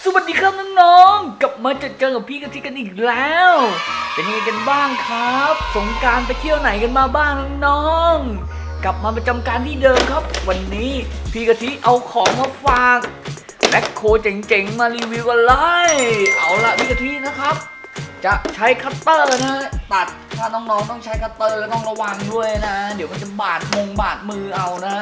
สวัสดีครับน้องๆกลับมาเจอกับพี่กะทิกันอีกแล้วเป็นยังไงกันบ้างครับสงกรานต์ไปเที่ยวไหนกันมาบ้างน้องๆกลับมาประจำการที่เดิมครับวันนี้พี่กะทิเอาของมาฝากแมคโครเจ๋งๆมารีวิวกันเลยเอาละพี่กะทินะครับจะใช้คัตเตอร์นะตัดถ้าน้องๆต้องใช้คัตเตอร์ต้องระวังด้วยนะเดี๋ยวมันจะบาดมือเอานะ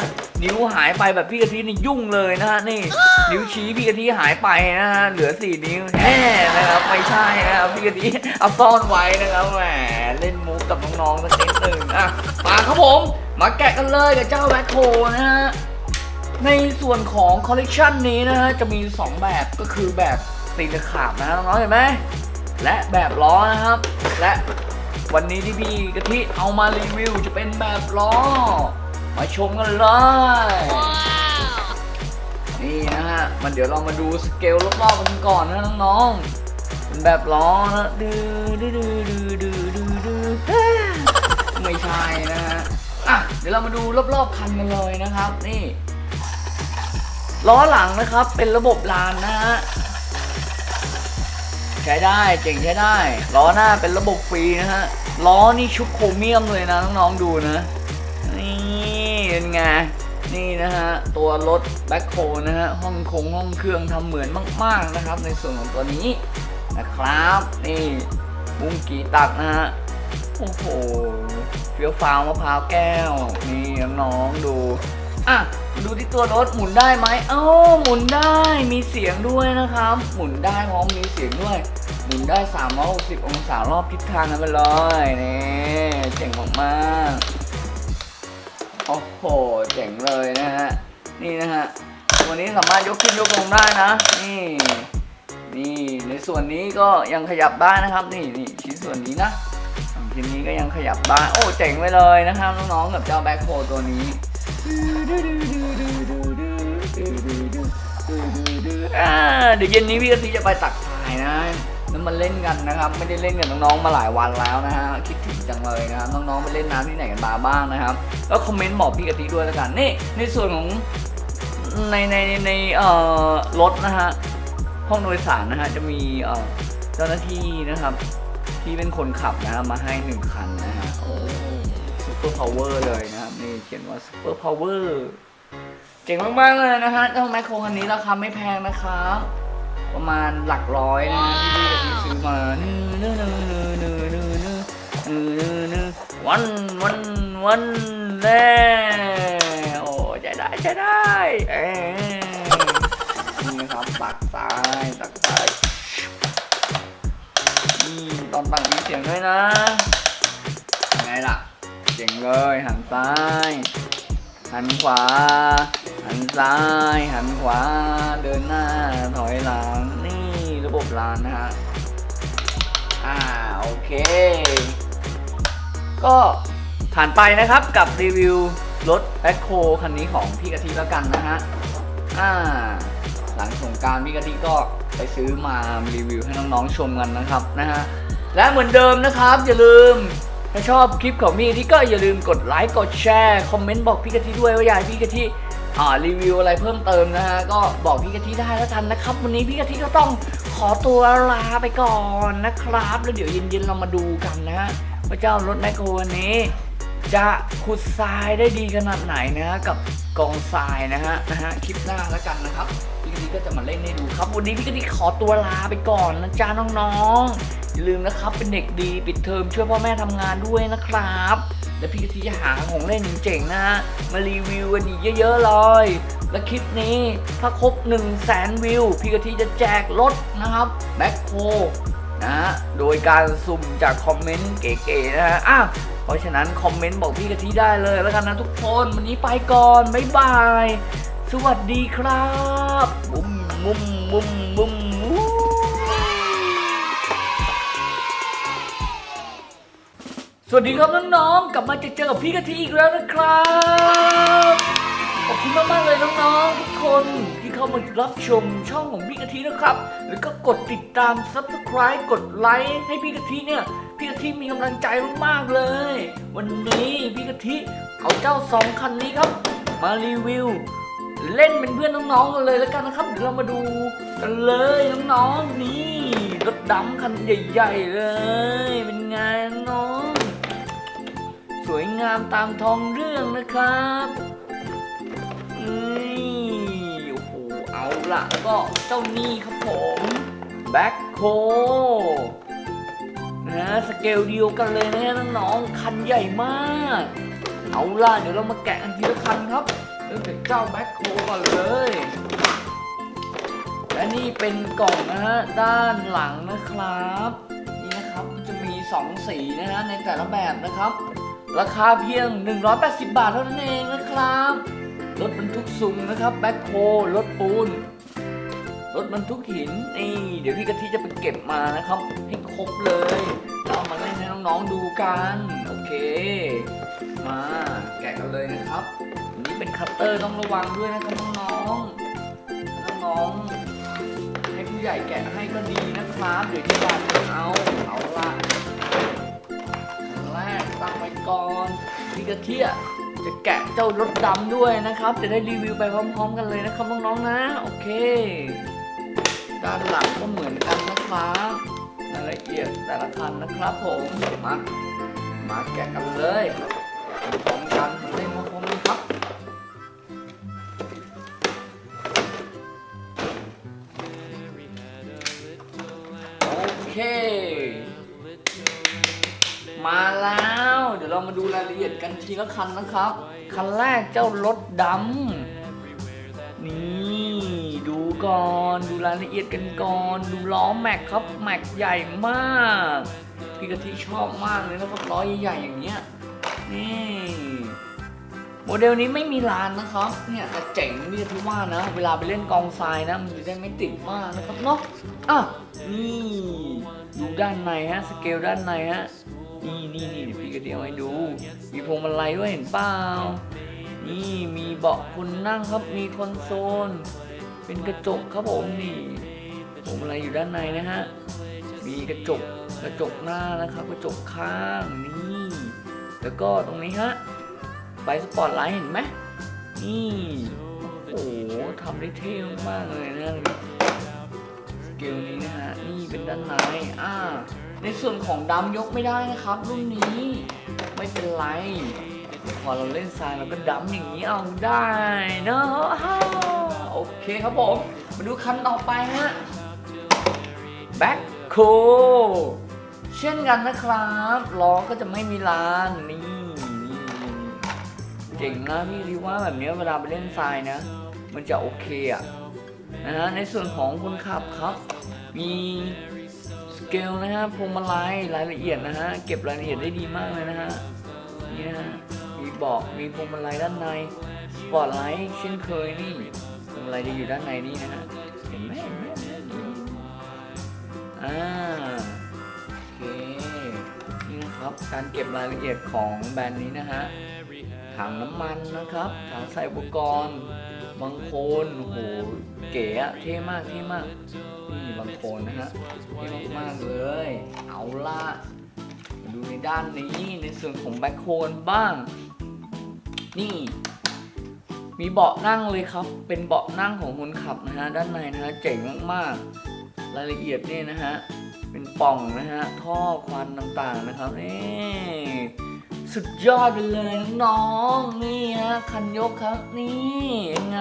นิ้วหายไปแบบพี่กะทินี่ยุ่งเลยนะฮะนี่นิ้วชี้พี่กะทิหายไปนะฮะเหลือ4 นิ้วแน่นะครับไม่ใช่นะครับพี่กะทิเอาซ่อนไว้นะครับแหมเล่นมุกกับน้องๆสักนิดหนึ่งอ่ะมาครับผมมาแกะกันเลยกับเจ้าแมคโครนะฮะในส่วนของคอลเลกชันนี้นะฮะจะมี2แบบก็คือแบบตีนตะขาบนะน้องๆเห็นไหมและแบบล้อนะครับและวันนี้ที่พี่กะทิเอามารีวิวจะเป็นแบบล้อมาชมกันเลยนี่นะฮะมันเดี๋ยวเรามาดูสเกลรอบๆกันก่อนนะน้องๆเป็นแบบล้อนะไม่ใช่นะฮะอ่ะเดี๋ยวเรามาดูรอบๆคันกันเลยนะครับนี่ล้อหลังนะครับเป็นระบบลานนะฮะใช้ได้เจ๋งใช้ได้ล้อหน้าเป็นระบบฟรีนะฮะล้อนี่ชุบโครเมียมเลยนะน้องๆดูนะนี่เป็นไงนี่นะฮะตัวรถแบ็คโฮนะฮะห้องเครื่องทำเหมือนมากๆนะครับในส่วนของตัวนี้นะครับนี่บุ้งกีตักนะฮะโอ้โหเฟี้ยวฟ้าวมะพร้าวแก้วนี่น้องๆดูอ่ะดูที่ตัวรถหมุนได้ไหมหมุนได้มีเสียงด้วยนะครับหมุนได้พร้อมมีเสียงด้วยหมุนได้360องศารอบทิศทางกันไปเลยนี่เจ๋งมากๆโอ้โหเจ๋งเลยนะฮะนี่นะฮะตัวนี้สามารถยกขึ้นยกลงได้นะนี่ในส่วนนี้ก็ยังขยับได้นะครับนี่ชิ้นส่วนนี้นะชิ้นนี้ก็ยังขยับได้โอ้เจ๋งไปเลยนะครับน้องๆกับเจ้าแบ็คโฮตัวนี้เดี๋ยวเย็นนี้พี่กะทิจะไปตักทรายนะแล้วมาเล่นกันนะครับไม่ได้เล่นกับน้องๆมาหลายวันแล้วนะฮะคิดถึงจังเลยนะครับน้องๆไปเล่นน้ำที่ไหนกันมาบ้างนะครับแล้วคอมเมนต์บอกพี่กะทิด้วยแล้วกันนี่ในส่วนของในรถนะฮะห้องโดยสารนะฮะจะมีเจ้าหน้าที่นะครับที่เป็นคนขับนะมาให้1 คันนะฮะซุปเปอร์พาวเวอร์เลยนะครับนี่เขียนว่าซุปเปอร์พาวเวอร์เจ๋งมากๆเลยนะฮะเจ้าแมคโครคันนี้ราคาไม่แพงนะครับประมาณหลักร้อยนะที่ซื้อมาวันแน่โอ้ใช้ได้นี่ครับตักซ้ายตอนตักมีเสียงด้วยนะไงล่ะเจ๋งเลยหันซ้ายหันขวาหันซ้ายหันขวาเดินหน้าถอยหลังนี่ระบบลานนะฮะโอเคก็ผ่านไปนะครับกับรีวิวรถแบ็คโฮคันนี้ของพี่กะทิแล้วกันนะฮะหลังสงกรานต์พี่กะทิก็ไปซื้อมารีวิวให้น้องๆชมกันนะครับนะฮะและเหมือนเดิมนะครับอย่าลืมถ้าชอบคลิปของพี่กะทิก็อย่าลืมกดไลค์กดแชร์คอมเมนต์บอกพี่กะทิด้วยว่าอยากให้พี่กะทิรีวิวอะไรเพิ่มเติมนะฮะก็บอกพี่กะทิได้แล้วกันนะครับวันนี้พี่กะทิก็ต้องขอตัวลาไปก่อนนะครับแล้วเดี๋ยวเย็นๆเรามาดูกันนะฮะว่าเจ้ารถแมคโครวันนี้จะขุดทรายได้ดีขนาดไหนนะกับกองทรายนะฮะคลิปหน้าแล้วกันนะครับพี่กะทิก็จะมาเล่นให้ดูครับวันนี้พี่กะทิขอตัวลาไปก่อนนะจ๊ะน้องๆอย่าลืมนะครับเป็นเด็กดีปิดเทอมช่วยพ่อแม่ทำงานด้วยนะครับและพี่กะทิจะหาของเล่นเจ๋งๆนะฮะมารีวิวกันอีกเยอะๆเลยและคลิปนี้ถ้าครบ100,000 วิวพี่กะทิจะแจกรถนะครับแบ็คโฮนะฮะโดยการสุ่มจากคอมเมนต์เก๋ๆนะฮะเพราะฉะนั้นคอมเมนต์บอกพี่กะทิได้เลยแล้วกันนะทุกคนวันนี้ไปก่อนบ๊ายบายสวัสดีครับบุ้มสวัสดีครับน้องๆกลับมาเจอกับพี่กะทิอีกแล้วนะครับขอบคุณมากๆเลยน้องๆทุกคนที่เข้ามารับชมช่องของพี่กะทินะครับแล้วก็กดติดตาม Subscribe กดไลค์ให้พี่กะทิเนี่ยพี่กะทิมีกำลังใจมากๆเลยวันนี้พี่กะทิเอาเจ้า2 คันนี้ครับมารีวิวเล่นเป็นเพื่อนน้องๆกันเลยแล้วกันนะครับเดี๋ยวเรามาดู กันเลยน้องๆนี่รถดำคันใหญ่ๆเลยเป็นไงน้องสวยงามตามท้องเรื่องนะครับโอ้โหเอาละแล้วก็เจ้านี่ครับผมแบ็คโคนะสเกลเดียวกันเลยนะน้องๆคันใหญ่มากเอาล่ะเดี๋ยวเรามาแกะกันทีละคันครับเริ่มจากเจ้าแบ็คโคก่อนเลยและนี่เป็นกล่องนะฮะด้านหลังนะครับนี่นะครับจะมี2สีนะฮะในแต่ละแบบนะครับราคาเพียง180 บาทเท่านั้นเองนะครับรถบรรทุกซุงนะครับแบ็คโครถปูนรถบรรทุกหินนี่เดี๋ยวพี่กะทิจะไปเก็บมานะครับให้ครบเลยแล้วเอามาเล่นให้น้องๆดูกันโอเคมาแกะกันเลยนะครับอันนี้เป็นคัตเตอร์ต้องระวังด้วยนะครับน้องให้ผู้ใหญ่แกะให้ก็ดีนะครับเดี๋ยวที่บ้านเอาละขั้นแรกตั้งไว้ก่อนพี่กะทิจะแกะเจ้ารถดำด้วยนะครับจะได้รีวิวไปพร้อมๆกันเลยนะครับน้องๆนะโอเคด้านหลังก็เหมือนกันนะครับรายละเอียดแต่ละคันนะครับผมมาแกะกันเลยพร้อมกันเล่นมาพร้อมกันครับโอเคมาแล้วเดี๋ยวเรามาดูรายละเอียดกันทีละคันนะครับคันแรกเจ้ารถดำนี่ดูก่อนดูรายละเอียดกันก่อนดูล้อแม็กครับแม็กใหญ่มากพี่กะทิชอบมากเลยนะครับล้อใหญ่ๆอย่างเงี้ยนี่โมเดลนี้ไม่มีลานนะครับเนี่ยแต่เจ๋งพี่กะทิว่านะเวลาไปเล่นกองทรายนะมันจะได้ไม่ติดมากนะครับเนาะนี่ดูด้านในฮะสเกลด้านในฮะนี่พี่กะทิเอาให้ดูมีพวงมาลัยด้วยเห็นเปล่านี่มีเบาะคนนั่งครับมีคอนโซลเป็นกระจกครับผมนี่พวงมาลัยอยู่ด้านในนะฮะมีกระจกหน้านะครับกระจกข้างนี่แล้วก็ตรงนี้ฮะไฟสปอตไลท์เห็นไหมนี่โอ้โหทำได้เท่มากเลยนะสเกลนี้นะฮะนี่เป็นด้านในในส่วนของดำยกไม่ได้นะครับรุ่นนี้ไม่เป็นไรพอเราเล่นทรายเราก็ดำอย่างนี้เอาได้เนอะโอเคครับผมมาดูคันต่อไปฮะแบ็คโคเช่นกันนะครับล้อก็จะไม่มีลานนี่เจ๋งนะพี่รีว่าแบบนี้เวลาไปเล่นทรายนะมันจะโอเคนะฮะในส่วนของคนขับครับมีสเกลนะฮะพวงมาลัยรายละเอียดนะฮะเก็บรายละเอียดได้ดีมากเลยนะฮะนี่นะฮะมีเบาะมีพวงมาลัยด้านในสปอตไลท์เช่นเคยนี่พวงมาลัยจะอยู่ด้านในนี่นะฮะเห็นไหมโอเคนี่นะครับการเก็บรายละเอียดของแบรนด์นี้นะฮะถังน้ำมันนะครับถังใส่อุปกรณ์บางโคนโอ้โหเก๋เท่มากนี่บางโคนนะฮะเท่มากเลยเอาล่ะมาดูในด้านนี้ในส่วนของแบ็คโคนบ้างนี่มีเบาะนั่งเลยครับเป็นเบาะนั่งของคนขับนะฮะด้านในนะฮะเจ๋งมากๆรายละเอียดนี่นะฮะเป็นปล่องนะฮะท่อควันต่างๆนะครับนี่สุดยอดไปเลยน้องๆนี่ฮะคันยกครับนี่ยังไง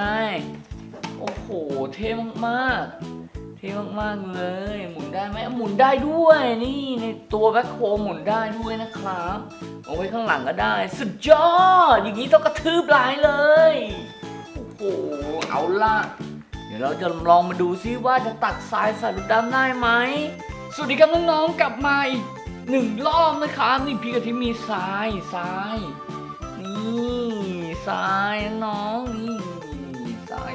โอ้โหเท่มากเลยหมุนได้ไหมหมุนได้ด้วยนี่ในตัวแบ็คโฮหมุนได้ด้วยนะครับเอาไว้ข้างหลังก็ได้สุดยอดอย่างนี้ต้องกระทืบหลายเลยโอ้โหเอาล่ะเดี๋ยวเราจะลองมาดูซิว่าจะตักทรายใส่รถดำได้ไหมสวัสดีครับน้องๆกลับมาอีก1 รอบนะครับนี่พี่กะทิมีทรายนี่ทรายน้องนี่ทราย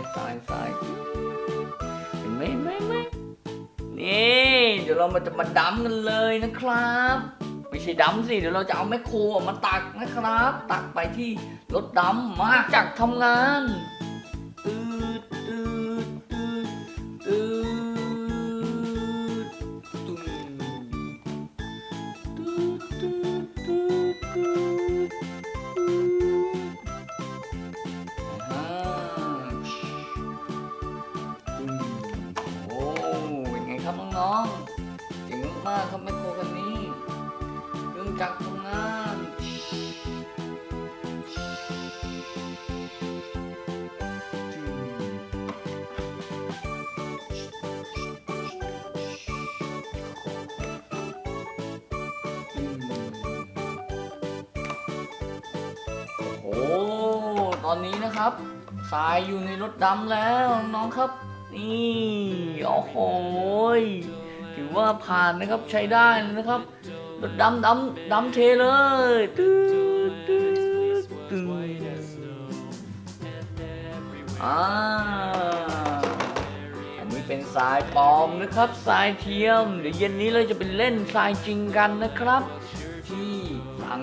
เห็นไหมนี่เดี๋ยวเราจะมาดำกันเลยนะครับไม่ใช่ดำสิเดี๋ยวเราจะเอาแมคโครมาตักนะครับตักไปที่รถดำมาจากทำงานโอ้ น้องๆเก่งมากๆครับแมคโครคันนี้เครื่องจักรทำงานโอ้ตอนนี้นะครับทรายอยู่ในรถดำแล้วน้องครับนี่โอ้โหถือว่าผ่านนะครับใช้ได้นะครับรถดำเทเลยตื้ออันนี้เป็นทรายปลอมนะครับทรายเทียมเดี๋ยวเย็นนี้เราจะไปเล่นทรายจริงกันนะครับที่หลัง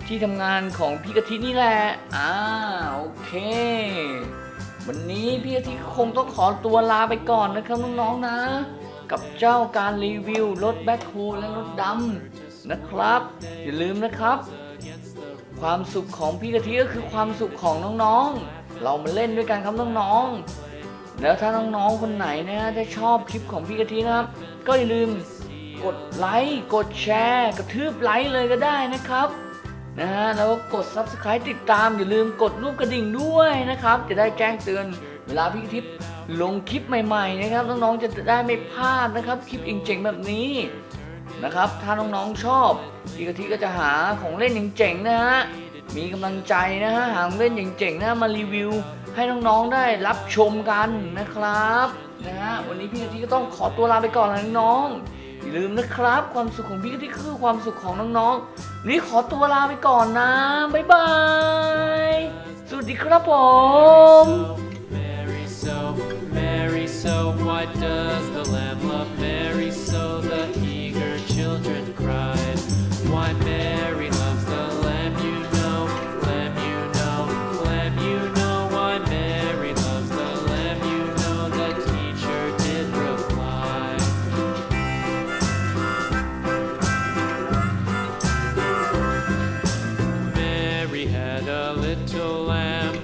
ที่ทำงานของพี่กะทินี่แหละโอเควันนี้พี่กะทิคงต้องขอตัวลาไปก่อนนะครับน้องๆนะกับเจ้าการรีวิวรถแบ็คโฮและรถดำนะครับอย่าลืมนะครับความสุขของพี่กะทิก็คือความสุขของน้องๆเรามาเล่นด้วยกันครับน้องๆแล้วถ้าน้องๆคนไหนนะถ้าชอบคลิปของพี่กะทินะครับก็อย่าลืมกดไลค์กดแชร์กระทืบไลค์เลยก็ได้นะครับแล้วก็กด Subscribe ติดตามอย่าลืมกดรูปกระดิ่งด้วยนะครับจะได้แจ้งเตือนเวลาพี่กะทิลงคลิปใหม่ๆนะครับน้องๆจะได้ไม่พลาดนะครับคลิปเจ๋งๆแบบนี้นะครับถ้าน้องๆชอบพี่กะทิก็จะหาของเล่นเจ๋งๆนะฮะมีกำลังใจนะฮะหาของเล่นเจ๋งๆนะมารีวิวให้น้องๆได้รับชมกันนะครับวันนี้พี่กะทิก็ต้องขอตัวลาไปก่อนนะน้องๆอย่าลืมนะครับความสุขของพี่กะทิคือความสุขของน้องๆนี่ขอตัวลาไปก่อนนะบ๊ายบายสวัสดีครับผม Mary, so why does the lamb love Mary so? The eager children cried. Why Mary loves the lamb, you know, lamb, you know, lamb, you know. Why Mary loves the lamb, you know. The teacher did reply. Mary had a little lamb,